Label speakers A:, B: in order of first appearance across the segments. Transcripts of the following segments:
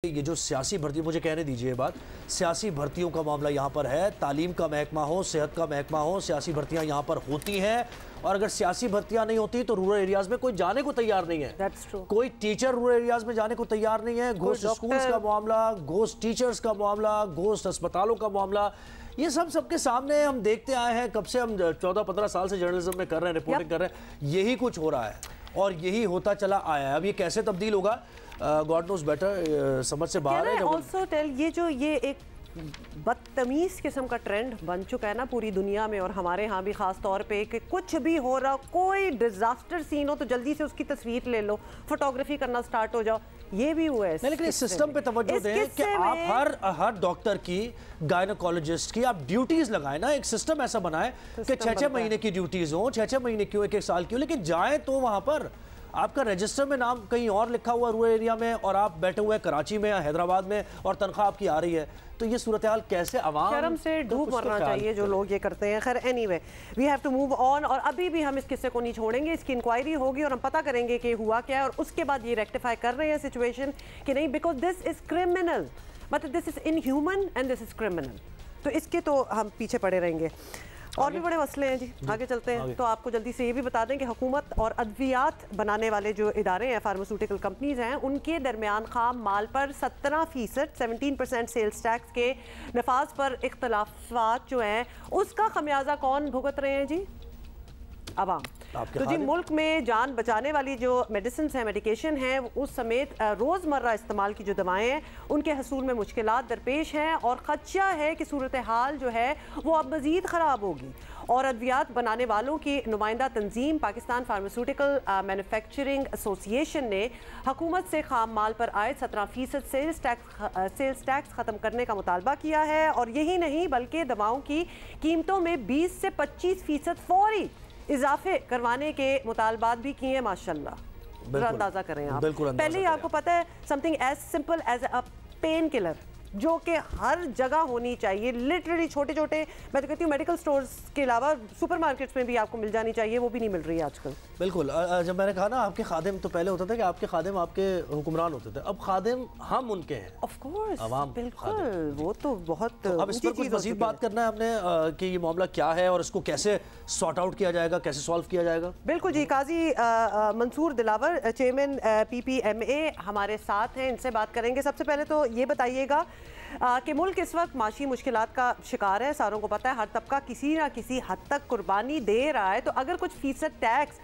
A: ये जो सियासी भर्ती, मुझे कहने दीजिए बात, सियासी भर्तियों का मामला यहाँ पर है। तालीम का महकमा हो, सेहत का महकमा हो, सियासी भर्तियाँ यहाँ पर होती हैं। और अगर सियासी भर्तियाँ नहीं होती तो रूरल एरियाज में कोई जाने को तैयार नहीं है। कोई टीचर रूरल एरियाज में जाने को तैयार नहीं है। घोस्ट स्कूल्स का मामला, घोस्ट टीचर्स का मामला, घोस्ट अस्पतालों का मामला, ये सब सबके सामने हम देखते आए हैं। कब से हम 14-15 साल से जर्नलिज्म में कर रहे हैं, रिपोर्टिंग कर रहे हैं। यही कुछ हो रहा है और यही होता चला आया है। अब ये कैसे तब्दील होगा, गॉड नोज बेटर, समझ से बाहर है।
B: ऑल्सो टेल, ये एक बदतमीज किस्म का ट्रेंड बन चुका है ना पूरी दुनिया में, और हमारे यहाँ भी खास तौर पे कि कुछ भी हो रहा, कोई डिजास्टर सीन हो तो जल्दी से उसकी तस्वीर ले लो, फोटोग्राफी करना स्टार्ट हो जाओ। ये भी हुआ है।
A: लेकिन इस सिस्टम पे तवज्जो दें कि आप हर डॉक्टर की, गायनोकोलॉजिस्ट की आप ड्यूटीज लगाएं ना। एक सिस्टम ऐसा बनाएं कि 6-6 महीने की ड्यूटीज हो, 6-6 महीने क्यों, 1-1 साल क्यों, लेकिन जाए तो वहां पर आपका रजिस्टर में नाम कहीं और लिखा हुआ रूरल एरिया में और आप बैठे हुए कराची में या हैदराबाद में और तनख्वाह आपकी आ रही है, तो ये सूरत हाल कैसे अवाम
B: शर्म से डूब मरना चाहिए जो लोग ये करते हैं। खैर anyway, we have to move on. और अभी भी हम इस किस्से को नहीं छोड़ेंगे, इसकी इंक्वायरी होगी और हम पता करेंगे कि हुआ क्या है, और उसके बाद ये रेक्टिफाई कर रहे हैं सिचुएशन कि नहीं, बिकॉज दिस इज क्रिमिनल, मतलब this is inhuman and this is criminal. तो इसके तो हम पीछे पड़े रहेंगे। और भी बड़े मसले हैं जी, आगे चलते हैं। तो आपको जल्दी से ये भी बता दें कि हुकूमत और अद्वियात बनाने वाले जो इदारे हैं, फार्मास्यूटिकल कंपनीज हैं, उनके दरमियान खाम माल पर 17% 17% सेल्स टैक्स के नफाज पर इख्तलाफात जो हैं, उसका खमियाजा कौन भुगत रहे हैं जी? आवाम। तो जी, मुल्क में जान बचाने वाली जो मेडिसिन है, मेडिकेशन है, उस समेत रोज़मर्रा इस्तेमाल की जो दवाएं हैं, उनके हसूल में मुश्किलात दरपेश हैं और ख़दशा है कि सूरत हाल जो है वो अब मज़ीद ख़राब होगी। और अद्वियात बनाने वालों की नुमाइंदा तंजीम पाकिस्तान फार्मास्यूटिकल मैन्युफैक्चरिंग एसोसिएशन ने हुकूमत से खाम माल पर आए 17% सेल्स टैक्स ख़त्म करने का मुतालबा किया है। और यही नहीं बल्कि दवाओं की कीमतों में 20 से 25% फौरी इजाफे करवाने के मुतालबात भी किए हैं। माशाल्लाह, अंदाजा करें आप। पहले ही आपको पता है, something as simple as a painkiller जो कि हर जगह होनी चाहिए, लिटरली छोटे छोटे, मैं तो कहती हूँ मेडिकल स्टोर्स के अलावा सुपरमार्केट्स में भी आपको मिल जानी चाहिए, वो भी नहीं मिल रही है आजकल।
A: बिल्कुल। जब मैंने कहा ना आपके खादिम, तो पहले होता था कि आपके खादिम आपके हुक्मरान होते थे, अब खादिम हम उनके हैं।
B: ऑफ कोर्स, बिल्कुल, वो तो बहुत।
A: तो अब इस पर कुछ मज़ीद बात करना है हमने कि ये मामला क्या है और इसको कैसे सॉर्ट आउट किया जाएगा, कैसे सॉल्व किया जाएगा।
B: बिल्कुल जी, काजी मंसूर दिलावर, चेयरमैन PPMA हमारे साथ हैं, इनसे बात करेंगे। सबसे पहले तो ये बताइएगा कि मुल्क इस वक्त माशी मुश्किलात का शिकार है, सारों को पता है, हर तबका किसी ना किसी हद तक कुर्बानी दे रहा है। तो अगर कुछ फीसद टैक्स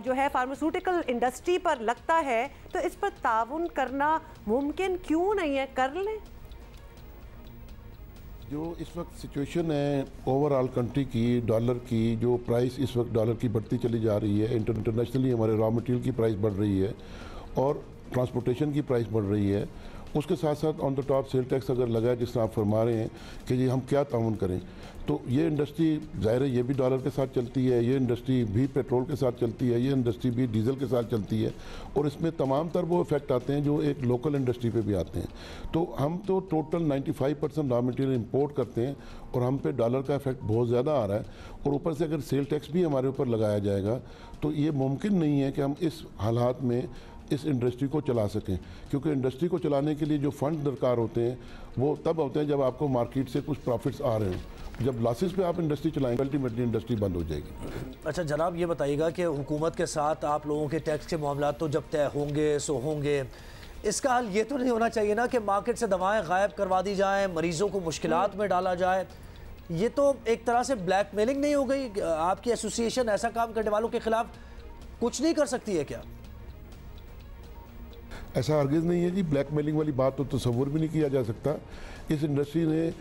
B: जो है फार्मास्यूटिकल इंडस्ट्री पर लगता है तो इस पर ताउन करना मुमकिन क्यों नहीं है? कर लें।
C: जो इस वक्त सिचुएशन है ओवरऑल कंट्री की, डॉलर की जो प्राइस इस वक्त डॉलर की बढ़ती चली जा रही है, इंटरनेशनली हमारे रॉ मटेरियल की प्राइस बढ़ रही है और ट्रांसपोर्टेशन की प्राइस बढ़ रही है, उसके साथ साथ on the top sale tax अगर लगा है, जिस तरह आप फरमा रहे हैं कि ये हम क्या ताउन करें, तो ये इंडस्ट्री ज़ाहिर है ये भी डॉलर के साथ चलती है, ये इंडस्ट्री भी पेट्रोल के साथ चलती है, ये इंडस्ट्री भी डीजल के साथ चलती है, और इसमें तमाम तर वो इफेक्ट आते हैं जो एक लोकल इंडस्ट्री पे भी आते हैं। तो हम तो टोटल 95% रॉ मटेरियल इंपोर्ट करते हैं और हम पे डॉलर का इफेक्ट बहुत ज़्यादा आ रहा है, और ऊपर से अगर सेल टैक्स भी हमारे ऊपर लगाया जाएगा तो ये मुमकिन नहीं है कि हम इस हालात में इस इंडस्ट्री को चला सकें, क्योंकि इंडस्ट्री को चलाने के लिए जो फंड दरकार होते हैं वो तब होते हैं जब आपको मार्केट से कुछ प्रॉफिट्स आ रहे हैं। जब लॉसेस पे आप इंडस्ट्री चलाएंगे अल्टीमेटली इंडस्ट्री बंद हो जाएगी।
A: अच्छा जनाब, ये बताइएगा कि हुकूमत के साथ आप लोगों के टैक्स के मामला तो जब तय होंगे सो होंगे, इसका हल ये तो नहीं होना चाहिए ना कि मार्केट से दवाएँ गायब करवा दी जाएँ, मरीज़ों को मुश्किलात में डाला जाए? ये तो एक तरह से ब्लैकमेलिंग नहीं हो गई? आपकी एसोसिएशन ऐसा काम करने वालों के खिलाफ कुछ नहीं कर सकती है क्या?
C: ऐसा हरगिज़ नहीं है जी, ब्लैकमेलिंग वाली बात तो तसव्वुर भी नहीं किया जा सकता। इस इंडस्ट्री ने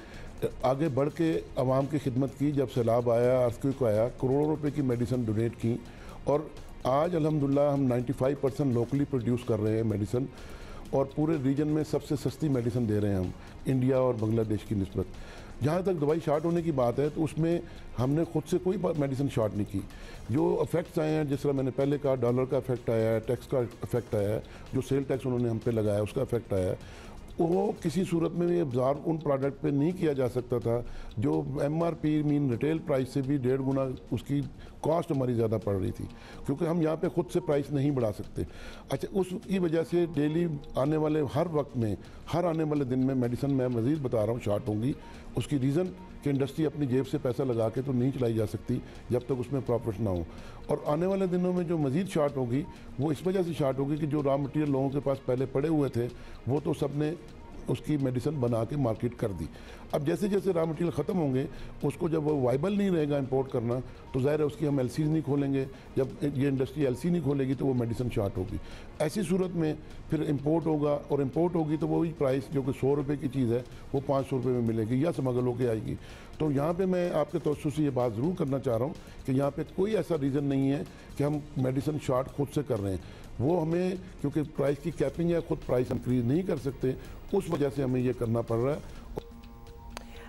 C: आगे बढ़ के आवाम की खिदमत की, जब सैलाब आया, अर्थक्वेक आया, करोड़ों रुपए की मेडिसिन डोनेट की, और आज अल्हम्दुलिल्लाह हम 95% लोकली प्रोड्यूस कर रहे हैं मेडिसिन, और पूरे रीजन में सबसे सस्ती मेडिसिन दे रहे हैं हम इंडिया और बांग्लादेश की निस्बत। जहाँ तक दवाई शॉर्ट होने की बात है तो उसमें हमने खुद से कोई मेडिसिन शॉर्ट नहीं की। जो इफेक्ट्स आए हैं, जिस तरह मैंने पहले कहा, डॉलर का इफेक्ट आया है, टैक्स का इफेक्ट आया है, जो सेल टैक्स उन्होंने हम पे लगाया उसका इफेक्ट आया है, वो किसी सूरत में भी अब्जॉर्ब उन प्रोडक्ट पे नहीं किया जा सकता था जो MRP मीन रिटेल प्राइस से भी 1.5 गुना उसकी कॉस्ट हमारी ज़्यादा पड़ रही थी, क्योंकि हम यहाँ पे ख़ुद से प्राइस नहीं बढ़ा सकते। अच्छा, उसकी वजह से डेली आने वाले हर वक्त में, हर आने वाले दिन में मेडिसिन मैं मज़ीद बता रहा हूँ शॉर्ट होंगी। उसकी रीज़न कि इंडस्ट्री अपनी जेब से पैसा लगा के तो नहीं चलाई जा सकती जब तक उसमें प्रॉफिट ना हो, और आने वाले दिनों में जो मज़ीद शॉर्ट होगी वो इस वजह से शॉर्ट होगी कि जो रॉ मटेरियल लोगों के पास पहले पड़े हुए थे वो तो सब ने उसकी मेडिसिन बना के मार्केट कर दी। अब जैसे जैसे रॉ मटेरियल ख़त्म होंगे, उसको जब वो वाइबल नहीं रहेगा इंपोर्ट करना, तो ज़ाहिर है उसकी हम LCs नहीं खोलेंगे। जब ये इंडस्ट्री LC नहीं खोलेगी तो वो मेडिसिन शॉर्ट होगी। ऐसी सूरत में फिर इंपोर्ट होगा, और इंपोर्ट होगी तो वही प्राइस जो कि 100 रुपये की चीज़ है वो 500 रुपये में मिलेगी या स्मगल होकर आएगी। तो यहाँ पे मैं आपके तवज्जो से ये बात ज़रूर करना चाह रहा हूँ कि यहाँ पे कोई ऐसा रीज़न नहीं है कि हम मेडिसिन शॉर्ट खुद से कर रहे हैं। वो हमें, क्योंकि प्राइस की कैपिंग है, खुद प्राइस इंक्रीज नहीं कर सकते, उस वजह से हमें ये करना पड़ रहा है।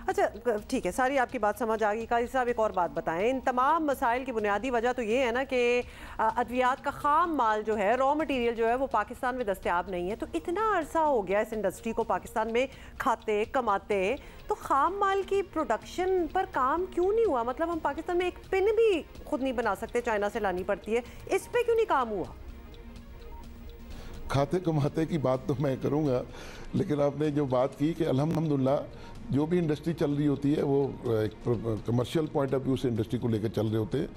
B: अच्छा ठीक है, सारी आपकी बात समझ आ गई। काजी साहब एक और बात बताएं, इन तमाम मसाइल की बुनियादी वजह तो ये है ना कि अद्वियात का खाम माल जो है, रॉ मटेरियल जो है वो पाकिस्तान में दस्तयाब नहीं है। तो इतना अरसा हो गया इस इंडस्ट्री को पाकिस्तान में खाते कमाते, तो खाम माल की प्रोडक्शन पर काम क्यों नहीं हुआ? मतलब हम पाकिस्तान में एक पिन भी खुद नहीं बना सकते, चाइना से लानी पड़ती है, इस पर क्यों नहीं काम हुआ?
C: खाते कमाते की बात तो मैं करूँगा, लेकिन आपने जो बात की कि अल्हम्दुलिल्लाह जो भी इंडस्ट्री चल रही होती है वो एक कमर्शियल पॉइंट ऑफ व्यू से इंडस्ट्री को लेकर चल रहे होते हैं।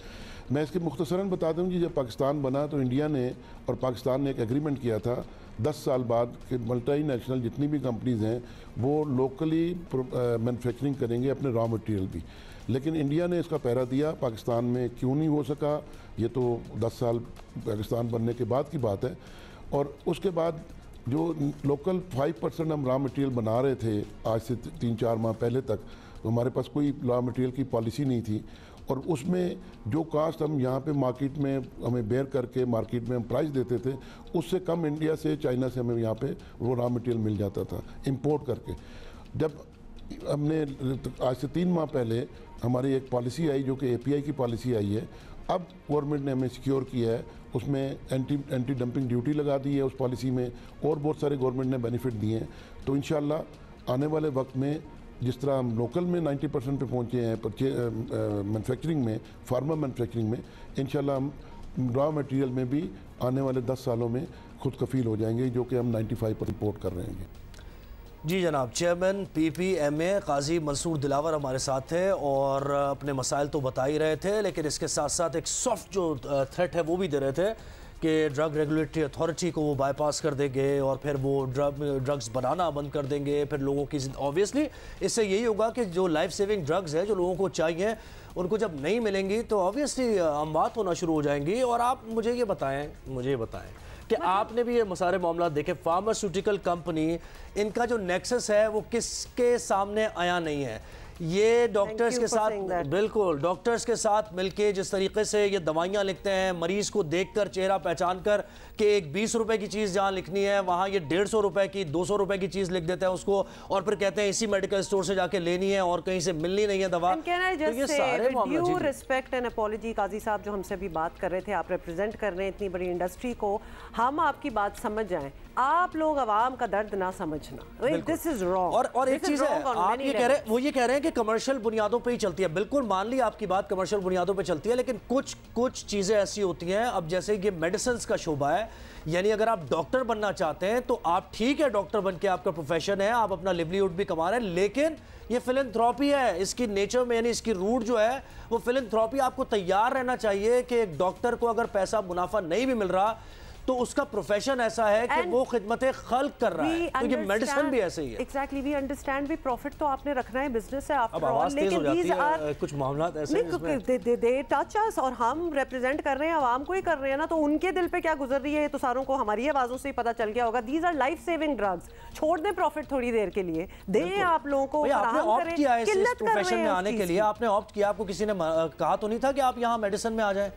C: मैं इसके मुख्तसरन बता दूँ कि जब पाकिस्तान बना तो इंडिया ने और पाकिस्तान ने एक एग्रीमेंट किया था 10 साल बाद कि मल्टी नेशनल जितनी भी कंपनीज़ हैं वो लोकली मैन्युफैक्चरिंग करेंगे अपने रॉ मटेरियल भी। लेकिन इंडिया ने इसका पहरा दिया, पाकिस्तान में क्यों नहीं हो सका, ये तो 10 साल पाकिस्तान बनने के बाद की बात है। और उसके बाद जो लोकल 5% हम रॉ मटेरियल बना रहे थे आज से 3-4 माह पहले तक, तो हमारे पास कोई रॉ मटेरियल की पॉलिसी नहीं थी, और उसमें जो कास्ट हम यहाँ पे मार्केट में हमें बेयर करके मार्केट में हम प्राइस देते थे, उससे कम इंडिया से, चाइना से हमें यहाँ पे वो रॉ मटेरियल मिल जाता था इंपोर्ट करके। जब हमने आज से 3 माह पहले हमारी एक पॉलिसी आई जो कि API की पॉलिसी आई है, अब गवर्नमेंट ने हमें सिक्योर किया है, उसमें एंटी डंपिंग ड्यूटी लगा दी है उस पॉलिसी में, और बहुत सारे गवर्नमेंट ने बेनिफिट दिए हैं। तो इंशाल्लाह आने वाले वक्त में जिस तरह हम लोकल में 90% पे पहुँचे हैं मैन्युफैक्चरिंग में, फार्मा मैन्युफैक्चरिंग में, इंशाल्लाह हम रॉ मटेरियल में भी आने वाले 10 सालों में खुद कफील हो जाएंगे, जो कि हम 95% इंपोर्ट कर रहे हैं।
A: जी जनाब, चेयरमैन PPMA काजी मंसूर दिलावर हमारे साथ थे और अपने मसाइल तो बता ही रहे थे, लेकिन इसके साथ साथ एक सॉफ्ट जो थ्रेट है वो भी दे रहे थे कि ड्रग रेगुलेटरी अथॉरिटी को वो बाईपास कर देंगे और फिर वो ड्रग्स बनाना बंद कर देंगे। फिर लोगों की ऑब्वियसली इससे यही होगा कि जो लाइफ सेविंग ड्रग्स है जो लोगों को चाहिए उनको जब नहीं मिलेंगी तो ऑब्वियसली अमवात होना शुरू हो जाएंगी। और आप मुझे ये बताएं कि आपने भी ये सारे मामला देखे, फार्मास्यूटिकल कंपनी, इनका जो नेक्सस है वो किसके सामने आया नहीं है। ये डॉक्टर्स के साथ, बिल्कुल डॉक्टर्स के साथ मिलके जिस तरीके से ये दवाइयाँ लिखते हैं, मरीज को देखकर चेहरा पहचान कर कि एक 20 रुपए की चीज़ जहाँ लिखनी है वहाँ ये 150 रुपए की, 200 रुपए की चीज़ लिख देते हैं उसको, और फिर कहते हैं इसी मेडिकल स्टोर से जाके लेनी है और कहीं से मिलनी नहीं है दवा। तो ये सारे मामले,
B: रिस्पेक्ट एंड अपॉलजी काजी साहब जो हमसे भी बात कर रहे थे, आप रिप्रेजेंट कर रहे हैं इतनी बड़ी इंडस्ट्री को, हम आपकी बात समझ जाएं, आप लोग आवाम का दर्द ना समझना, दिस इज रॉन्ग।
A: और एक चीज है, आप ये कह रहे हैं, वो ये कह रहे हैं कि कमर्शियल बुनियादों पे ही चलती है। बिल्कुल मान ली आपकी बात, कमर्शियल बुनियादों पे चलती है, लेकिन कुछ चीजें ऐसी होती हैं, अब जैसे ये मेडिसिन का शोबा है, यानी अगर आप डॉक्टर बनना चाहते हैं तो आप ठीक है, डॉक्टर बन के आपका प्रोफेशन है, आप अपना लिवलीहुड भी कमा रहे हैं, लेकिन ये फिलैंथ्रोपी है, इसकी नेचर में, यानी इसकी रूट जो है वो फिलैंथ्रोपी। आपको तैयार रहना चाहिए कि एक डॉक्टर को अगर पैसा मुनाफा नहीं भी मिल रहा तो उसका प्रोफेशन ऐसा है कि वो खिदमतें खल्क कर रहा है, तो ये मेडिसिन भी ऐसे ही है।
B: एग्जैक्टली, वी अंडरस्टैंड भी प्रॉफिट तो आपने रखना है, बिजनेस है आफ्टर
A: ऑल, लेकिन these are कुछ मामला ऐसे
B: दे टच अस, और हम रिप्रेजेंट कर रहे हैं, आवाम को ही कर रहे हैं ना, तो उनके दिल पे क्या गुजर रही है तो सारों को हमारी आवाजों से ही पता चल गया होगा। These our life saving drugs, छोड़ दें प्रॉफिट थोड़ी देर के लिए, दें आप लोगों को,
A: आपने ऑप्ट किया है इस प्रोफेशन में आने के लिए, आपने ऑप्ट किया, आपको किसी ने कहा तो नहीं था कि आप यहाँ मेडिसिन में आ जाए?